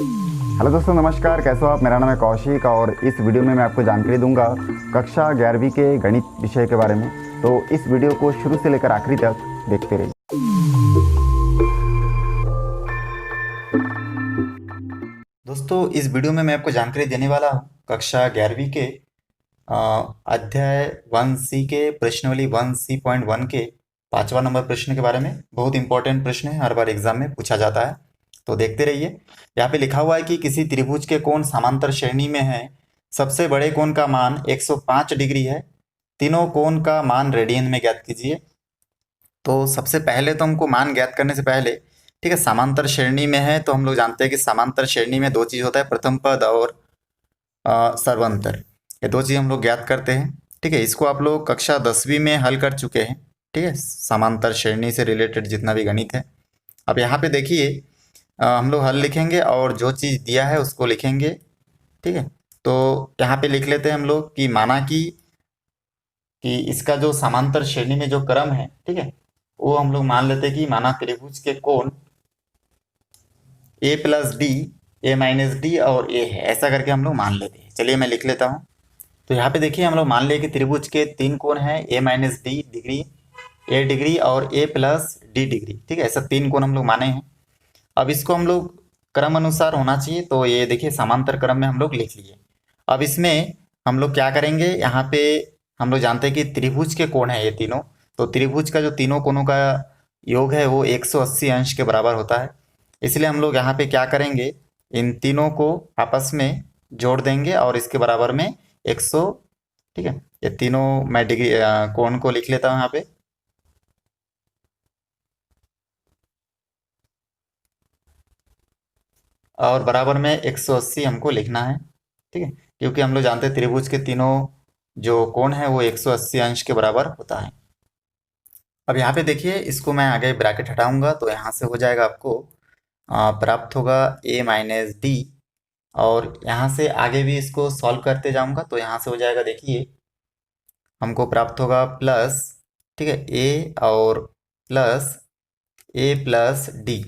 Hello दोस्तों, नमस्कार। कैसे हो आप? मेरा नाम है कौशिक और इस वीडियो में मैं आपको जानकारी दूंगा कक्षा 11वीं के गणित विषय के बारे में। तो इस वीडियो को शुरू से लेकर आखिरी तक देखते रहिए। दोस्तों, इस वीडियो में मैं आपको जानकारी देने वाला हूँ कक्षा 11वीं के अध्याय 1C के प्रश्नावली 1C.1 के 5वां नंबर प्रश्न के बारे में। बहुत इंपॉर्टेंट प्रश्न है, हर बार एग्जाम में पूछा जाता है, तो देखते रहिए। यहाँ पे लिखा हुआ है कि किसी त्रिभुज के कोण समांतर श्रेणी में है। सबसे बड़े कोण का मान 105 डिग्री है। तीनों कोण का मान रेडियन में ज्ञात कीजिए। तो सबसे पहले तो हमको मान ज्ञात करने से पहले, ठीक है, समांतर श्रेणी में है तो हम लोग जानते हैं कि समांतर श्रेणी में दो चीज होता है, प्रथम पद और सर्वांतर। ये दो चीज हम लोग ज्ञात करते हैं। ठीक है, इसको आप लोग कक्षा 10वीं में हल कर चुके हैं। ठीक है, समांतर श्रेणी से रिलेटेड जितना भी गणित है। अब यहाँ पे देखिए, हम लोग हल लिखेंगे और जो चीज़ दिया है उसको लिखेंगे। ठीक है, तो यहाँ पे लिख लेते हैं हम लोग कि माना कि इसका जो समांतर श्रेणी में जो क्रम है, ठीक है, वो हम लोग मान लेते हैं कि माना त्रिभुज के कोण a plus D, a minus D और a है, ऐसा करके हम लोग मान लेते हैं। चलिए मैं लिख लेता हूँ। तो यहाँ पे देखिए, हम लोग मान लिए कि त्रिभुज के तीन कोण हैं, a minus D degree, a degree और a प्लस डी डिग्री। ठीक है, ऐसा तीन कोण हम लोग माने हैं। अब इसको हम लोग क्रम अनुसार होना चाहिए, तो ये देखिए समांतर क्रम में हम लोग लिख लिए। अब इसमें हम लोग क्या करेंगे, यहाँ पे हम लोग जानते हैं कि त्रिभुज के कोण है ये तीनों। तो त्रिभुज का जो तीनों कोणों का योग है वो 180 अंश के बराबर होता है। इसलिए हम लोग यहाँ पे क्या करेंगे, इन तीनों को आपस में जोड़ देंगे और इसके बराबर में 100। ठीक है, ये तीनों मैं डिग्री कोण को लिख लेता हूँ यहाँ पे। और बराबर में 180 हमको लिखना है। ठीक है, क्योंकि हम लोग जानते हैं त्रिभुज के तीनों जो कोण है वो 180 अंश के बराबर होता है। अब यहाँ पे देखिए, इसको मैं आगे ब्रैकेट हटाऊंगा तो यहाँ से हो जाएगा आपको प्राप्त होगा a माइनस डी। और यहाँ से आगे भी इसको सॉल्व करते जाऊंगा तो यहाँ से हो जाएगा, देखिए हमको प्राप्त होगा प्लस, ठीक है, a और plus a plus D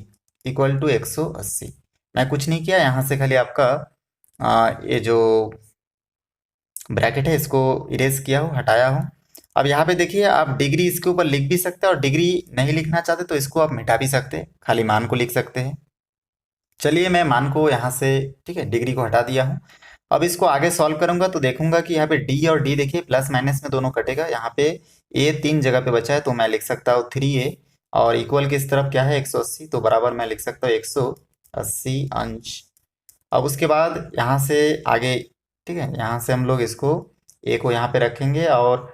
equal to 180। मैं कुछ नहीं किया, यहाँ से खाली आपका ये जो ब्रैकेट है इसको इरेज किया हो, हटाया हो। अब यहाँ पे देखिए, आप डिग्री इसके ऊपर लिख भी सकते हैं और डिग्री नहीं लिखना चाहते तो इसको आप मिटा भी सकते हैं, खाली मान को लिख सकते हैं। चलिए मैं मान को यहाँ से, ठीक है, डिग्री को हटा दिया हूँ। अब इसको आगे सॉल्व करूंगा तो देखूंगा कि यहाँ पे डी और डी देखिए प्लस माइनस में दोनों कटेगा। यहाँ पे ए तीन जगह पे बचा है तो मैं लिख सकता हूँ 3a और इक्वल की इस तरफ क्या है 180, तो बराबर मैं लिख सकता हूँ 180 अंश। अब उसके बाद यहाँ से आगे, ठीक है, यहाँ से हम लोग इसको ए को यहाँ पे रखेंगे और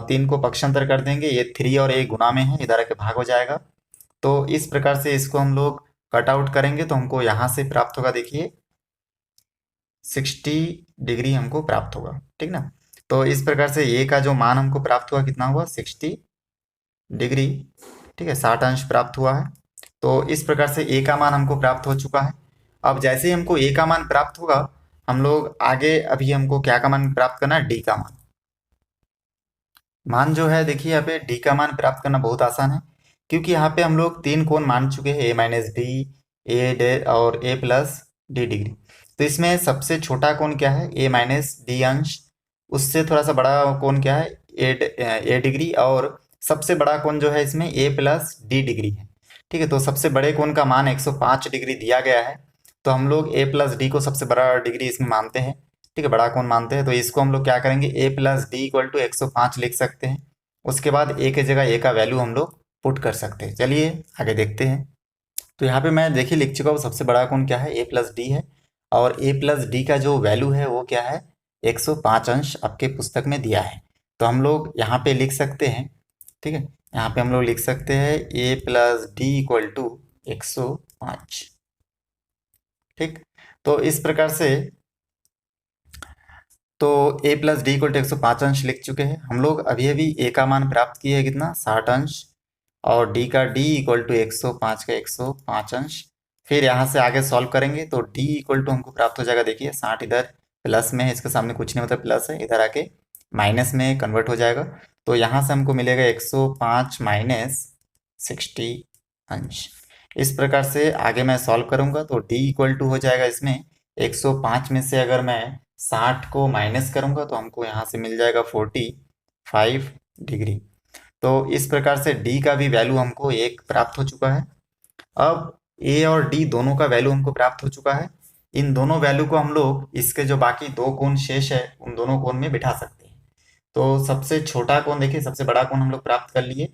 3 को पक्षांतर कर देंगे। ये 3 और a गुना में है, इधर आके भाग हो जाएगा। तो इस प्रकार से इसको हम लोग कट आउट करेंगे तो हमको यहाँ से प्राप्त होगा, देखिए 60 डिग्री हमको प्राप्त होगा। ठीक ना, तो इस प्रकार से ए का जो मान हमको प्राप्त हुआ कितना हुआ 60 डिग्री। ठीक है, 60 अंश प्राप्त हुआ है। तो इस प्रकार से ए का मान हमको प्राप्त हो चुका है। अब जैसे ही हमको ए का मान प्राप्त होगा, हम लोग आगे अभी हमको क्या का मान प्राप्त करना है, डी का मान जो है देखिए यहाँ पे डी का मान प्राप्त करना बहुत आसान है, क्योंकि यहाँ पे हम लोग तीन कोण मान चुके हैं, ए माइनस डी, ए डे और ए प्लस डी डिग्री। तो इसमें सबसे छोटा कोण क्या है, ए माइनस डी अंश। उससे थोड़ा सा बड़ा कोण क्या है, ए डिग्री। और सबसे बड़ा कोण जो है इसमें ए प्लस डी डिग्री है। ठीक है, तो सबसे बड़े कोण का मान 105 डिग्री दिया गया है, तो हम लोग ए प्लस डी को सबसे बड़ा डिग्री इसमें मानते हैं। ठीक है, बड़ा कोण मानते हैं, तो इसको हम लोग क्या करेंगे, a plus D equal to 105 लिख सकते हैं। उसके बाद a के जगह a का वैल्यू हम लोग पुट कर सकते हैं। चलिए आगे देखते हैं। तो यहाँ पे मैं देखिए लिख चुका हूँ, सबसे बड़ा कोण क्या है, a प्लस डी है। और a प्लस डी का जो वैल्यू है वो क्या है, 105 अंश आपके पुस्तक में दिया है। तो हम लोग यहाँ पे लिख सकते हैं, ठीक है, यहाँ पे हम लोग लिख सकते हैं a plus D equal to 105। ठीक, तो इस प्रकार से तो a plus D equal to 105 अंश लिख चुके हैं हम लोग। अभी अभी a का मान प्राप्त किए हैं कितना, 60 अंश, और d का d इक्वल टू 105 का 105 अंश। फिर यहाँ से आगे सॉल्व करेंगे तो d इक्वल टू हमको प्राप्त हो जाएगा, देखिए 60 इधर प्लस में है, इसके सामने कुछ नहीं मतलब प्लस है, इधर आके माइनस में कन्वर्ट हो जाएगा। तो यहाँ से हमको मिलेगा 105 माइनस 60 अंश। इस प्रकार से आगे मैं सॉल्व करूंगा तो d इक्वल टू हो जाएगा इसमें 105 में से अगर मैं 60 को माइनस करूंगा तो हमको यहाँ से मिल जाएगा 45 डिग्री। तो इस प्रकार से d का भी वैल्यू हमको 1 प्राप्त हो चुका है। अब a और d दोनों का वैल्यू हमको प्राप्त हो चुका है। इन दोनों वैल्यू को हम लोग इसके जो बाकी दो कोण शेष है उन दोनों कोण में बिठा सकते हैं। तो सबसे छोटा कोण देखिए, सबसे बड़ा कोण हम लोग प्राप्त कर लिए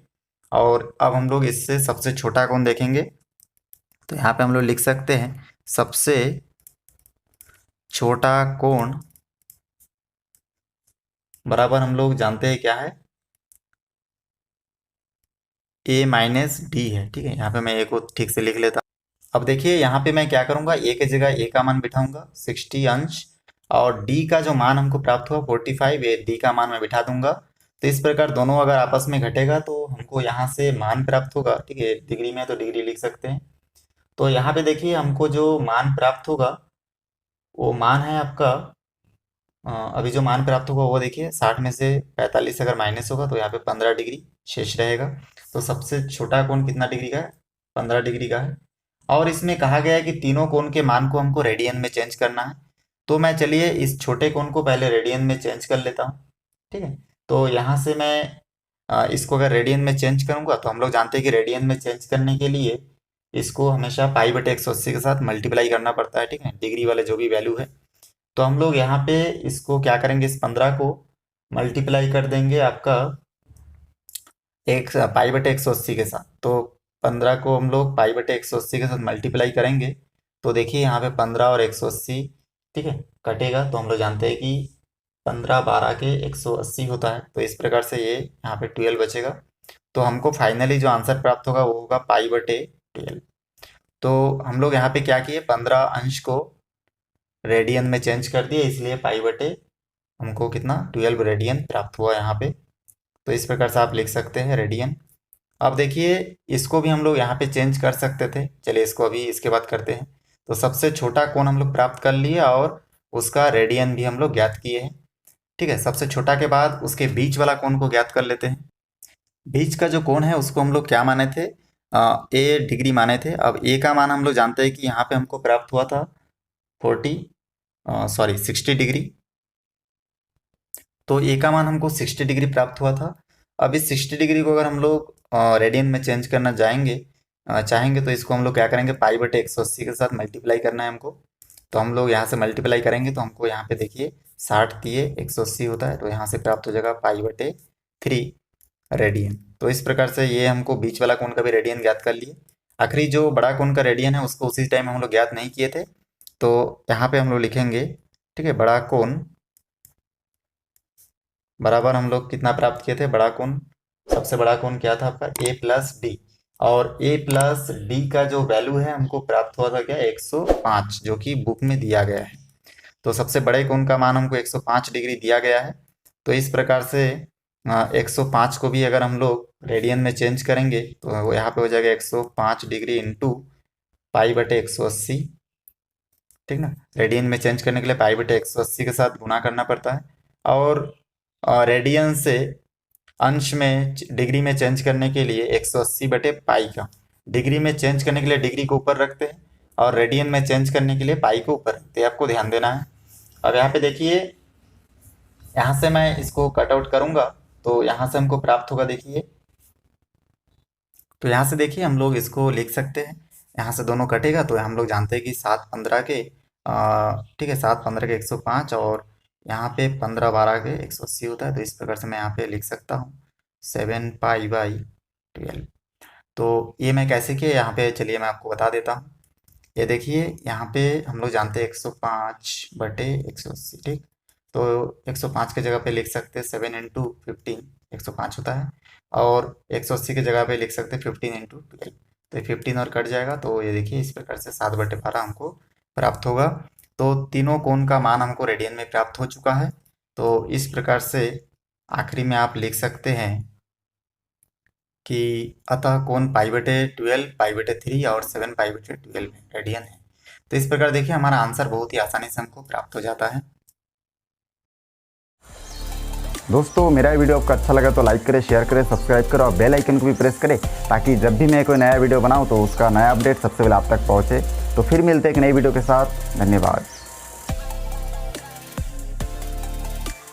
और अब हम लोग इससे सबसे छोटा कोण देखेंगे। तो यहाँ पे हम लोग लिख सकते हैं सबसे छोटा कोण बराबर हम लोग जानते हैं क्या है, a माइनस डी है। ठीक है, यहाँ पे मैं a को ठीक से लिख लेता हूँ। अब देखिए यहाँ पे मैं क्या करूँगा, a की जगह a का मान बिठाऊंगा 60 अंश और d का जो मान हमको प्राप्त हुआ 45, ये d का मान मैं बिठा दूंगा। तो इस प्रकार दोनों अगर आपस में घटेगा तो हमको यहाँ से मान प्राप्त होगा। ठीक है, डिग्री में तो डिग्री लिख सकते हैं। तो यहाँ पे देखिए हमको जो मान प्राप्त होगा वो मान है आपका अभी जो मान प्राप्त होगा वो देखिए 60 में से 45 अगर माइनस होगा तो यहाँ पे 15 डिग्री शेष रहेगा। तो सबसे छोटा कोण कितना डिग्री का है, 15 डिग्री का है। और इसमें कहा गया है कि तीनों कोण के मान को हमको रेडियन में चेंज करना है। तो मैं चलिए इस छोटे कोण को पहले रेडियन में चेंज कर लेता हूँ। ठीक है, तो यहाँ से मैं इसको अगर रेडियन में चेंज करूँगा तो हम लोग जानते हैं कि रेडियन में चेंज करने के लिए इसको हमेशा पाई बटे 180 के साथ मल्टीप्लाई करना पड़ता है। ठीक है, डिग्री वाले जो भी वैल्यू है। तो हम लोग यहाँ पे इसको क्या करेंगे, इस 15 को मल्टीप्लाई कर देंगे आपका एक पाई बटे 180 के साथ। तो 15 को हम लोग पाई बटे 180 के साथ मल्टीप्लाई करेंगे तो देखिए यहाँ पे 15 और 180 ठीक है कटेगा। तो हम लोग जानते हैं कि 15 12 के 180 होता है। तो इस प्रकार से ये यहाँ पे 12 बचेगा। तो हमको फाइनली जो आंसर प्राप्त होगा वो होगा पाई बटे 12। तो हम लोग यहाँ पे क्या किए, 15 अंश को रेडियन में चेंज कर दिए, इसलिए पाई बटे हमको कितना 12 रेडियन प्राप्त हुआ यहाँ पे। तो इस प्रकार से आप लिख सकते हैं रेडियन। अब देखिए इसको भी हम लोग यहाँ पे चेंज कर सकते थे, चलिए इसको अभी इसके बाद करते हैं। तो सबसे छोटा कोण हम लोग प्राप्त कर लिए और उसका रेडियन भी हम लोग ज्ञात किए हैं। ठीक है, सबसे छोटा के बाद उसके बीच वाला कोण को ज्ञात कर लेते हैं। बीच का जो कोण है उसको हम लोग क्या माने थे, ए डिग्री माने थे। अब ए का मान हम लोग जानते हैं कि यहाँ पे हमको प्राप्त हुआ था 60 डिग्री। तो ए का मान हमको 60 डिग्री प्राप्त हुआ था। अब इस 60 डिग्री को अगर हम लोग रेडियन में चेंज करना चाहेंगे तो इसको हम लोग क्या करेंगे, पाई बटे 180 के साथ मल्टीप्लाई करना है हमको। तो हम लोग यहाँ से मल्टीप्लाई करेंगे तो हमको यहाँ पे देखिए 60 दिए 180 होता है। तो यहाँ से प्राप्त हो जाएगा पाई बटे 3 रेडियन। तो इस प्रकार से ये हमको बीच वाला कोण का भी रेडियन ज्ञात कर लिए। आखिरी जो बड़ा कोण का रेडियन है उसको उसी टाइम हम लोग ज्ञात नहीं किए थे। तो यहाँ पे हम लोग लिखेंगे, ठीक है, बड़ा कोण बराबर हम लोग कितना प्राप्त किए थे, बड़ा कोण, सबसे बड़ा कोण क्या था आपका a प्लस डी। और a प्लस डी का जो वैल्यू है हमको प्राप्त हुआ था क्या 105, जो कि बुक में दिया गया है। तो सबसे बड़े कोण का मान हमको 105 डिग्री दिया गया है। तो इस प्रकार से 105 को भी अगर हम लोग रेडियन में चेंज करेंगे तो यहाँ पे हो जाएगा 105 डिग्री इंटू पाई बटे 180। ठीक ना, रेडियन में चेंज करने के लिए पाई बटे 180 के साथ गुणा करना पड़ता है। और रेडियन से अंश में डिग्री में चेंज करने के लिए 180 बटे पाई का, डिग्री में चेंज करने के लिए डिग्री को ऊपर रखते हैं और रेडियन में चेंज करने के लिए पाई को ऊपर रखते हैं, आपको ध्यान देना है। अब यहाँ पे देखिए, यहाँ से मैं इसको कट आउट करूंगा तो यहाँ से हमको प्राप्त होगा, देखिए। तो यहाँ से देखिए हम लोग इसको लिख सकते हैं, यहाँ से दोनों कटेगा तो हम लोग जानते हैं कि 7 15 के ठीक है 7 15 के 105 और यहाँ पे 15 12 के 180 होता है। तो इस प्रकार से मैं यहाँ पे लिख सकता हूँ 7 पाई बाई 12। तो ये मैं कैसे किया यहाँ पे, चलिए मैं आपको बता देता हूँ। ये देखिए यहाँ पे हम लोग जानते हैं 105 बटे 180। ठीक, तो 105 के जगह पे लिख सकते हैं 7 इंटू 15, 105 होता है। और 180 की जगह पे लिख सकते हैं 15 इंटू 12। तो ये 15 और कट जाएगा तो ये देखिए इस प्रकार से 7 बटे 12 हमको प्राप्त होगा। तो तीनों कोण का मान हमको रेडियन में प्राप्त हो चुका है। तो इस प्रकार से आखिरी में आप लिख सकते हैं कि अतः कोण पाई बटे 12 पाई बटे 3 और 7 पाई बटे 12 रेडियन है। तो इस प्रकार देखिए हमारा आंसर बहुत ही आसानी से हमको प्राप्त हो जाता है। दोस्तों मेरा ये वीडियो आपको अच्छा लगा तो लाइक करें, शेयर करें, सब्सक्राइब करें और बेल आइकन को भी प्रेस करें ताकि जब भी मैं कोई नया वीडियो बनाऊं तो उसका नया अपडेट सबसे पहले आप तक पहुंचे। तो फिर मिलते हैं एक नई वीडियो के साथ। धन्यवाद।